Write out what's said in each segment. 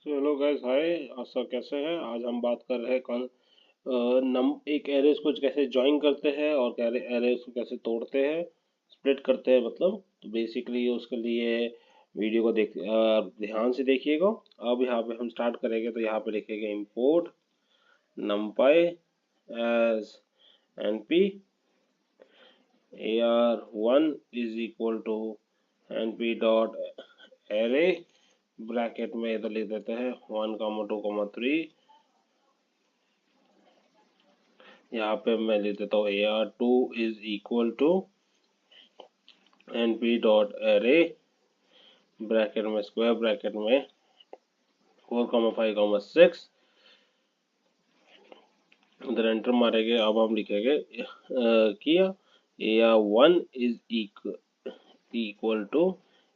Hello guys, हाय। आप सब कैसे हैं? आज हम बात कर रहे हैं एक एरेज को कैसे ज्वाइन करते हैं और एरेज को कैसे तोड़ते हैं, स्प्लिट करते हैं मतलब। तो बेसिकली उसके लिए वीडियो को ध्यान से देखिएगा। अब यहाँ पे हम स्टार्ट करेंगे तो यहाँ पे लिखेंगे import numpy as np ar1 is equal to np dot array, bracket में इधर लिख देते हैं 1,2,3। यहाँ पे मैं लिख देता हूँ AR2 is equal to NP dot array, bracket में स्क्वायर ब्रैकेट में 4,5,6। इधर एंटर मारेंगे। अब हम लिखेंगे किया AR1 is equal to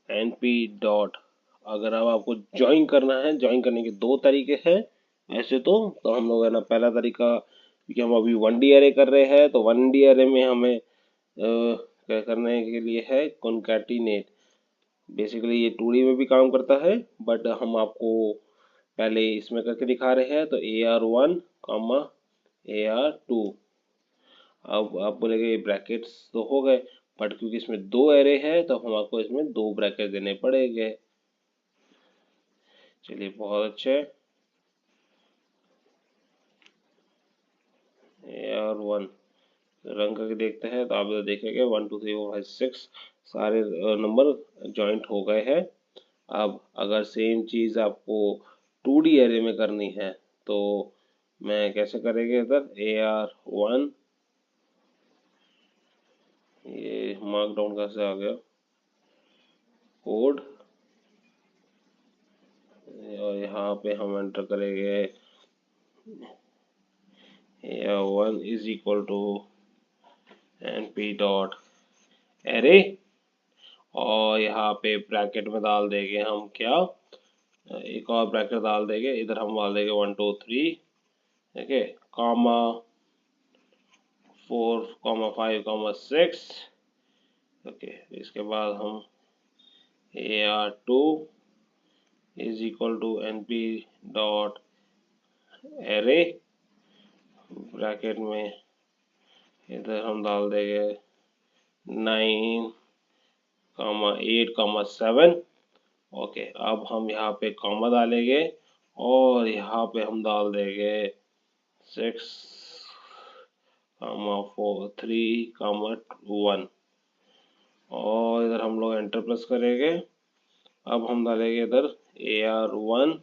NP dot. अगर अब आपको ज्वाइन करना है, ज्वाइन करने के दो तरीके हैं ऐसे तो हम लोग है ना, पहला तरीका, क्योंकि हम अभी 1D एरे कर रहे हैं तो 1D एरे में हमें क्या करने के लिए है, कॉन्कैटिनेट। बेसिकली ये 2D में भी काम करता है, बट हम आपको पहले इसमें करके दिखा रहे हैं। तो AR1 कॉमा AR2। अब आप बोलेंगे ब्रैकेट्स तो हो गए, बट क्योंकि इसमें दो एरे है तो हम आपको इसमें दो ब्रैकेट देने पड़ेंगे। चलिए, बहुत अच्छे। AR1 रन करके देखते हैं तो आप इधर देखेंगे 1 2 3 4 5 6 सारे नंबर जॉइंट हो गए हैं। अब अगर सेम चीज आपको 2D एरे में करनी है तो मैं कैसे करेंगे? इधर AR1, ये मार्क डाउन कैसे आ गया कोड, और यहाँ पे हम एंटर करेंगे AR1 is equal to NP dot array, और यहाँ पे ब्रैकेट में डाल देंगे हम क्या, एक और ब्रैकेट डाल देंगे। इधर हम डाल देंगे 1 2 3, ठीक है, कॉमा 4,5,6। ओके, इसके बाद हम AR2 is equal to NP dot array, bracket में इधर हम डाल देंगे 9,8,7। ओके, अब हम यहाँ पे कॉमा डालेंगे और यहाँ पे हम डाल देंगे 6,4,3,1, और इधर हम लोग एंटर प्रेस करेंगे। अब हम डालेंगे इधर AR1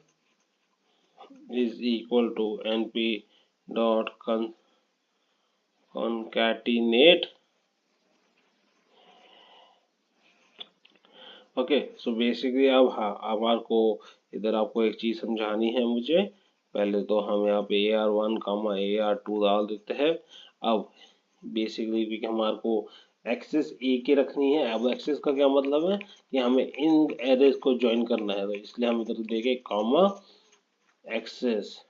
is equal to NP dot concatenate. Okay, so basically अब हमारे को इधर आपको एक चीज समझानी है मुझे। पहले तो हम यहाँ पे AR1 कामा AR2 डाल देते हैं। अब बेसिकली क्योंकि हमारे को एक्सेस एक ही रखनी है। अब एक्सेस का क्या मतलब है कि हमें इन एरेज को ज्वाइन करना है, तो इसलिए हम इधर देंगे comma axis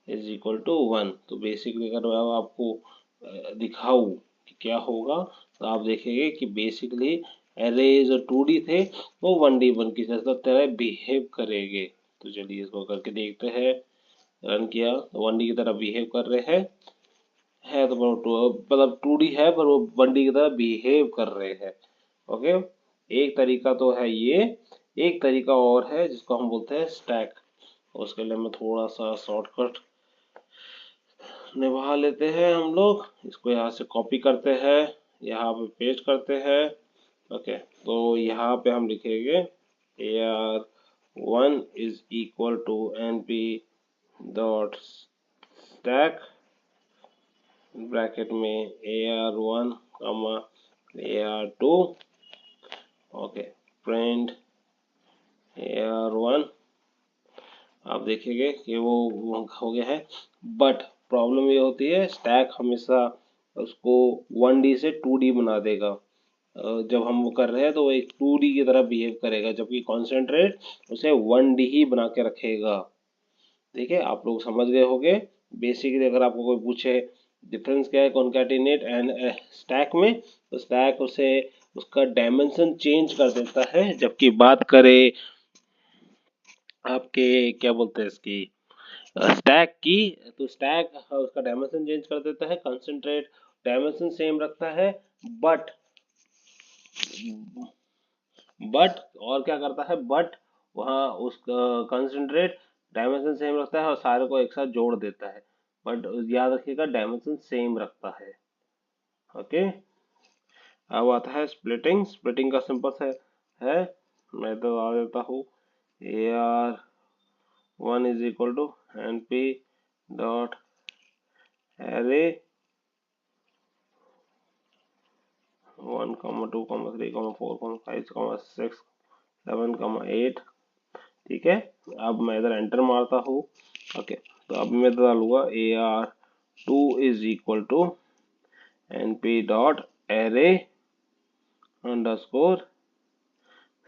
is equal to 1। तो बेसिकली अगर मैं आपको दिखाऊं कि क्या होगा तो आप देखेंगे कि बेसिकली एरे जो 2D थे वो 1D की तरह बिहेव करेंगे। तो चलिए इसको करके देखते हैं। रन किया तो 1D की तरह बिहेव कर रहे हैं, है तो मतलब 2D है पर वो 1D की तरह बिहेव कर रहे हैं। ओके, एक तरीका तो है ये। एक तरीका और है जिसको हम बोलते हैं स्टैक। उसके लिए मैं थोड़ा सा शॉर्टकट निभा लेते हैं हम लोग। इसको यहाँ से कॉपी करते हैं, यहाँ पे पेस्ट करते हैं। ओके, तो यहाँ पे हम लिखेंगे AR1 is equal to NP dot stack, bracket में AR1 comma AR2। Okay, print AR1। आप देखेंगे कि वो हो गया है, बट प्रॉब्लम ये होती है स्टैक हमेशा उसको 1D से 2D बना देगा। जब हम वो कर रहे हैं तो वो एक 2D की तरह बिहेव करेगा, जबकि कॉन्सेंट्रेट उसे 1D ही बना के रखेगा। ठीक है, आप लोग समझ गए होंगे। बेसिकली अगर आपको कोई पूछे डिफरेंस क्या है कॉन्कैटिनेट एंड स्टैक में, तो स्टैक उसे उसका डायमेंशन चेंज कर देता है, जबकि बात करें आपके क्या बोलते हैं इसकी स्टैक की, तो स्टैक उसका डायमेंशन चेंज कर देता है, कंसंट्रेट डायमेंशन सेम रखता है, बट और क्या करता है, बट वहाँ उस कंसंट्रेट डायमेंशन सेम रखता है और सारे को एक साथ जोड़ देता है, बट याद रखिएगा डायमेंशन सेम रखता है। ओके, अब आता है स्प्लिटिंग। स्प्लिटिंग का सिंपल है मैं तो आ देता हूँ AR1 is equal to NP dot array 1, 2, 3, 4, 5, 6, 7, 8। ठीक है, अब मैं इधर एंटर मारता हूँ। ओके, तो अब मैं डालूंगा AR2 is equal to NP dot array underscore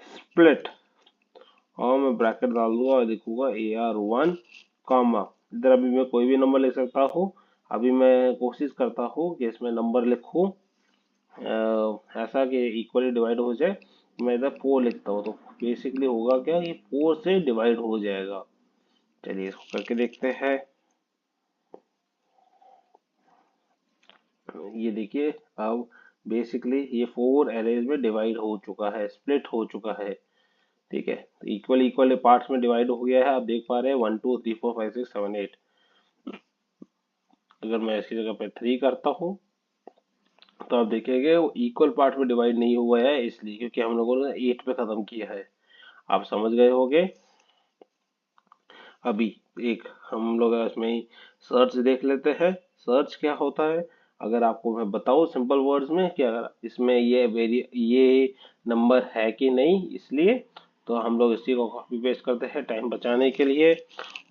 split, और मैं ब्रैकेट डाल दूंगा और लिखूंगा AR1 कॉमा, इधर अभी मैं कोई भी नंबर ले सकता हूँ। अभी मैं कोशिश करता हूँ कि इसमें नंबर लिखूं ऐसा कि इक्वली डिवाइड हो जाए। मैं इधर 4 लिखता हूँ तो बेसिकली होगा क्या, ये 4 से डिवाइड हो जाएगा। चलिए इसको करके देखते हैं। ये देखिए, अब बेसिकली ये 4 एरेज में डिवाइड हो चुका है, स्प्लिट हो चुका है। ठीक है, तो इक्वल इक्वल पार्ट्स में डिवाइड हो गया है, आप देख पा रहे हैं 1 2 3 4 5 6 7 8। अगर मैं इसकी जगह पे 3 करता हूँ तो आप देखेंगे वो इक्वल पार्ट में डिवाइड नहीं हुआ है, इसलिए क्योंकि हम लोगों ने 8 पे खत्म किया है। आप समझ गए होंगे। अभी एक हम लोग इसमें ही सर्च देख लेते हैं। सर्च क्या होता है, अगर आपको मैं बताऊं सिंपल वर्ड्स में कि अगर इसमें ये नंबर है कि नहीं, इसलिए तो हम लोग इसी को कॉपी पेस्ट करते हैं टाइम बचाने के लिए,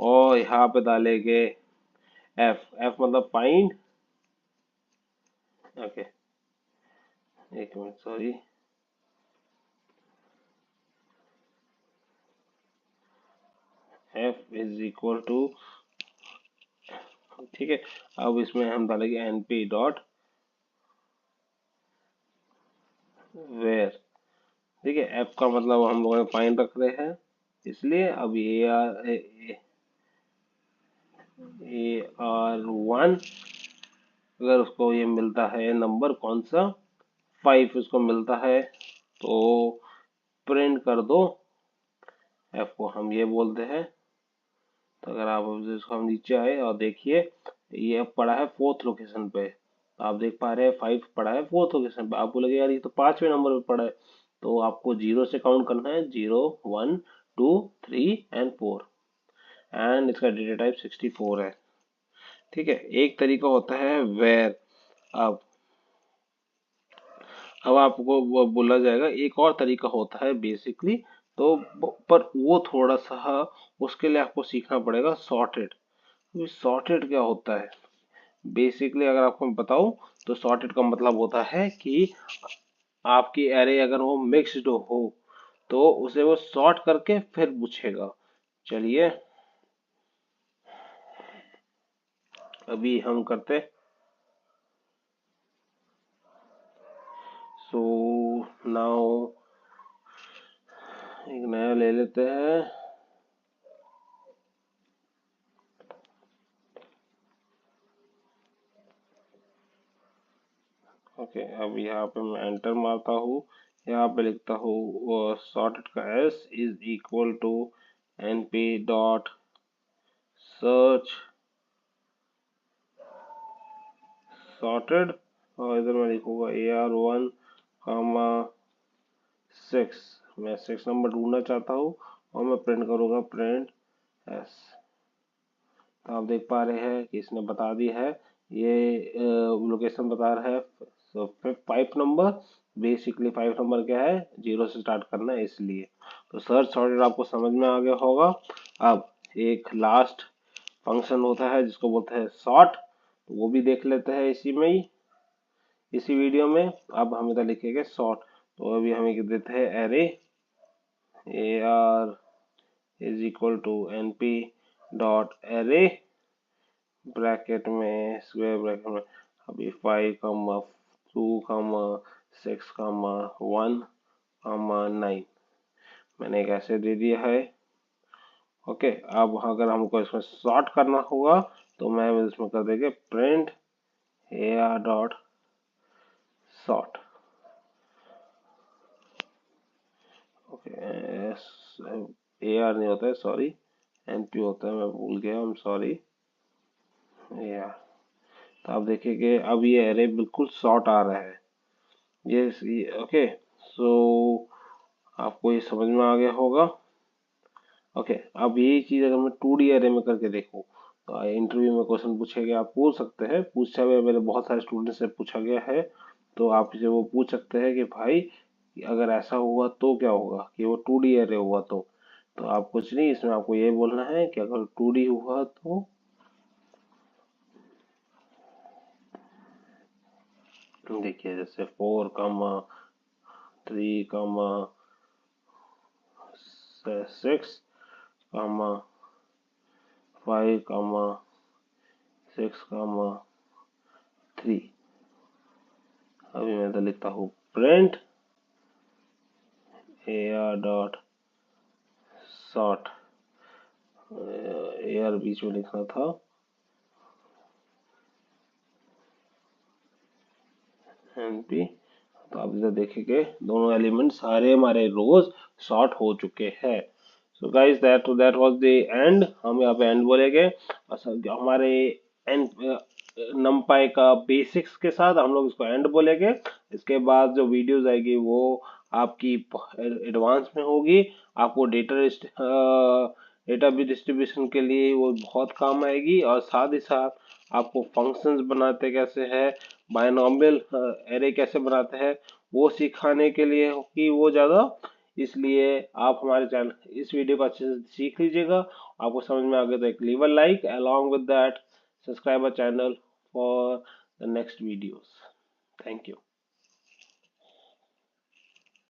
और यहाँ पे डालेंगे एफ। एफ मतलब फाइंड। ओके, एक minute sorry, F is equal to, ठीक है, अब इसमें हम डालेंगे एनपी डॉट वेयर। ठीक है, एफ का मतलब हम लोगों ने फाइंड रख रहे हैं, इसलिए अब AR1 अगर उसको ये मिलता है नंबर कौन सा 5 उसको मिलता है तो प्रिंट कर दो। एफ को हम ये बोलते हैं। तो अगर आप इसको हम नीचे आए और देखिए, ये अब पड़ा है 4th लोकेशन पे, तो आप देख पा रहे हैं 5 पड़ा है 4th लोकेशन पे। आपको लगे यार ये तो 5वें नंबर पे पड़ा है, तो आपको 0 से काउंट करना है, 0 1 2 3 एंड 4, एंड इसका डेटा टाइप 64 है। ठीक है, एक तरीका होता है वेर। अब अब आपको वो बोला जाएगा एक और तरीका होता है बेसिकली, तो पर वो थोड़ा सा उसके लिए आपको सीखना पड़ेगा सॉर्टेड। सॉर्टेड क्या होता है, बेसिकली अगर आपको मैं बताऊं तो सॉर्टेड का मतलब होता है कि आपकी एरे अगर वो मिक्स्ड हो तो उसे वो सॉर्ट करके फिर पूछेगा। चलिए अभी हम करते, सो नाउ एक नया ले लेते हैं। ओके, अब यहाँ पे मैं एंटर मारता हूँ, यहाँ पे लिखता हूँ सॉर्टेड का S is equal to np dot search sorted, और इधर मैं लिखूंगा AR1 कामा 6। मैं 6 नंबर ढूंढना चाहता हूँ और मैं प्रिंट करूंगा प्रिंट एस। तो आप देख पा रहे हैं कि इसने बता दी है, ये लोकेशन बता रहा है। सो 5 नंबर, बेसिकली 5 नंबर क्या है, 0 से स्टार्ट करना है, इसलिए तो सर्च सॉर्टेड आपको समझ में आ गया होगा। अब एक लास्ट फंक्शन होता है जिसको बोलते हैं सॉर्ट, तो वो भी देख लेते हैं इसी में ही, इसी वीडियो में। अब हम इधर लिखेंगे सॉर्ट, तो अभी हम लिख देते हैं array AR is equal to NP dot array bracket में स्क्वायर ब्रैकेट में अभी 5 कमा 2 कमा 6 कमा 1 कमा 9 मैंने एक ऐसे दे दिया है, ओके, अब अगर हमको इसमें सॉर्ट करना होगा तो मैं इसमें कर देंगे print AR dot sort. Okay, AR नहीं होता है, सॉरी, NP होता है, मैं भूल गया, I'm सॉरी, AR। तो आप देखेंगे अब ये एरे बिल्कुल सॉर्ट आ रहा है। ये ओके, सो आपको ये समझ में आ गया होगा। ओके, अब यही चीज अगर मैं 2D एरे में करके देखूं तो इंटरव्यू में क्वेश्चन पूछे गए, आप पूछ सकते हैं, पूछा हुआ मेरे बहुत सारे स्टूडेंट से पूछा गया है, तो आप इसे वो पूछ सकते हैं कि भाई अगर ऐसा हुआ तो क्या होगा, कि वो 2D एरे हुआ तो आप कुछ नहीं, इसमें आपको ये बोलना है कि अगर 2D हुआ तो देखिए जैसे 4 कामा 3 कामा 6 कामा 5 कामा 6 कामा 3। अभी मैं तो लिखता हूँ print AR dot sort, AR बीच में लिखना था, NP। तो आप इधर देखेंगे दोनों एलिमेंट सारे हमारे रोज सॉर्ट हो चुके हैं। So guys that was the end, हम यहाँ पे एंड बोलेंगे। हमारे एंड नमपाई का बेसिक्स के साथ हम लोग इसको एंड बोलेंगे। इसके बाद जो वीडियोस आएगी वो आपकी एडवांस में होगी, आपको डेटा भी डिस्ट्रीब्यूशन के लिए वो बहुत काम आएगी, और साथ ही साथ आपको फंक्शंस बनाते कैसे हैं, बायनॉमियल एरे कैसे बनाते हैं, वो सिखाने के लिए कि वो ज़्यादा, इसलिए आप हमारे चैनल इस वीडियो को अच्छे से सीख लीजिएगा। आपको समझ में आ गया तो एक leave a like, along with that subscribe our channel for the next videos. Thank you.